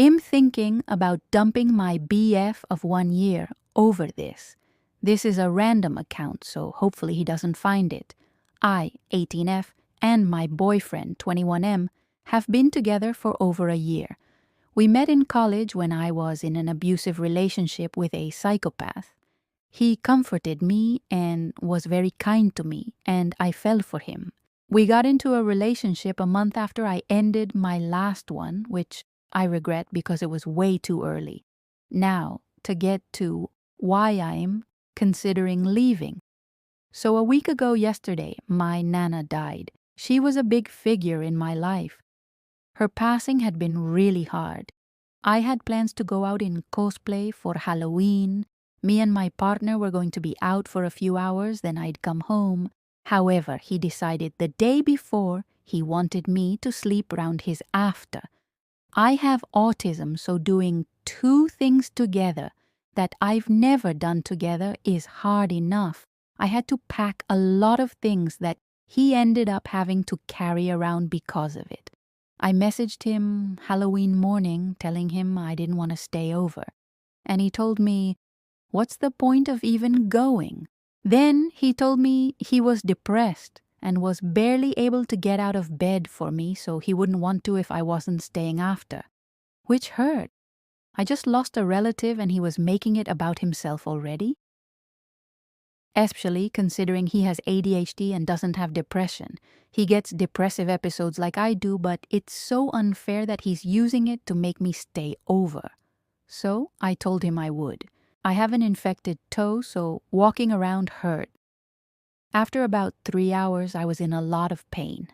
I'm thinking about dumping my BF of 1 year over this. This is a random account, so hopefully he doesn't find it. I, 18F, and my boyfriend, 21M, have been together for over a year. We met in college when I was in an abusive relationship with a psychopath. He comforted me and was very kind to me, and I fell for him. We got into a relationship a month after I ended my last one, which I regret because it was way too early. Now, to get to why I'm considering leaving. So a week ago yesterday, my Nana died. She was a big figure in my life. Her passing had been really hard. I had plans to go out in cosplay for Halloween. Me and my partner were going to be out for a few hours, then I'd come home. However, he decided the day before he wanted me to sleep around his after. I have autism, so doing two things together that I've never done together is hard enough. I had to pack a lot of things that he ended up having to carry around because of it. I messaged him Halloween morning telling him I didn't want to stay over. And he told me, "What's the point of even going?" Then he told me he was depressed and was barely able to get out of bed for me, so he wouldn't want to if I wasn't staying after. Which hurt. I just lost a relative and he was making it about himself already. Especially considering he has ADHD and doesn't have depression. He gets depressive episodes like I do, but it's so unfair that he's using it to make me stay over. So I told him I would. I have an infected toe, so walking around hurt. After about 3 hours, I was in a lot of pain.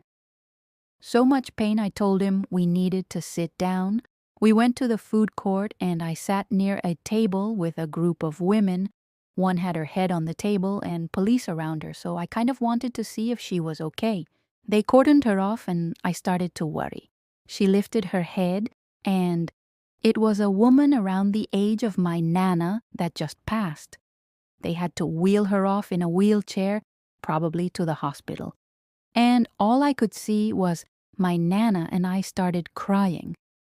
So much pain I told him we needed to sit down. We went to the food court and I sat near a table with a group of women. One had her head on the table and police around her, so I kind of wanted to see if she was okay. They cordoned her off and I started to worry. She lifted her head and it was a woman around the age of my Nana that just passed. They had to wheel her off in a wheelchair, probably to the hospital. And all I could see was my Nana and I started crying.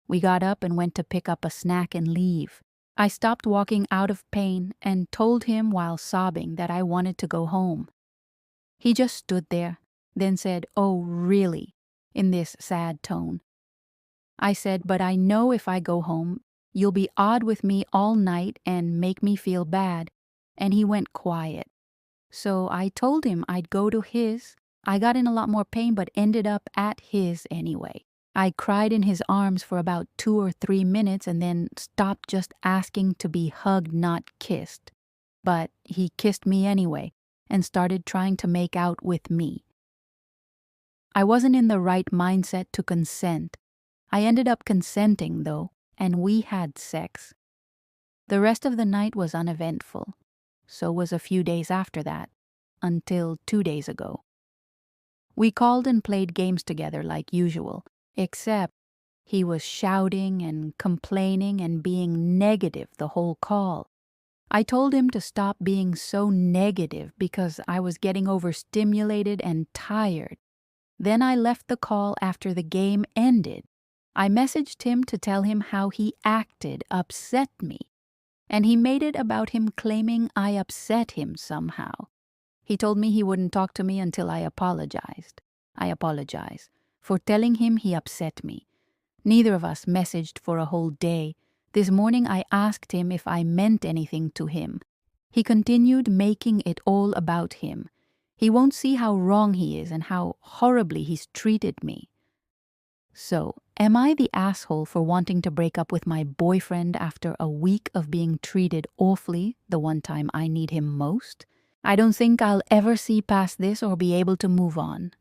We got up and went to pick up a snack and leave. I stopped walking out of pain and told him while sobbing that I wanted to go home. He just stood there, then said, "Oh, really?" in this sad tone. I said, "But I know if I go home, you'll be odd with me all night and make me feel bad." And he went quiet. So I told him I'd go to his. I got in a lot more pain but ended up at his anyway. I cried in his arms for about 2 or 3 minutes and then stopped just asking to be hugged, not kissed. But he kissed me anyway and started trying to make out with me. I wasn't in the right mindset to consent. I ended up consenting though, and we had sex. The rest of the night was uneventful. So was a few days after that, until 2 days ago. We called and played games together like usual, except he was shouting and complaining and being negative the whole call. I told him to stop being so negative because I was getting overstimulated and tired. Then I left the call after the game ended. I messaged him to tell him how he acted upset me. And he made it about him claiming I upset him somehow. He told me he wouldn't talk to me until I apologized. I apologize for telling him he upset me. Neither of us messaged for a whole day. This morning I asked him if I meant anything to him. He continued making it all about him. He won't see how wrong he is and how horribly he's treated me. So, am I the asshole for wanting to break up with my boyfriend after a week of being treated awfully the one time I need him most? I don't think I'll ever see past this or be able to move on.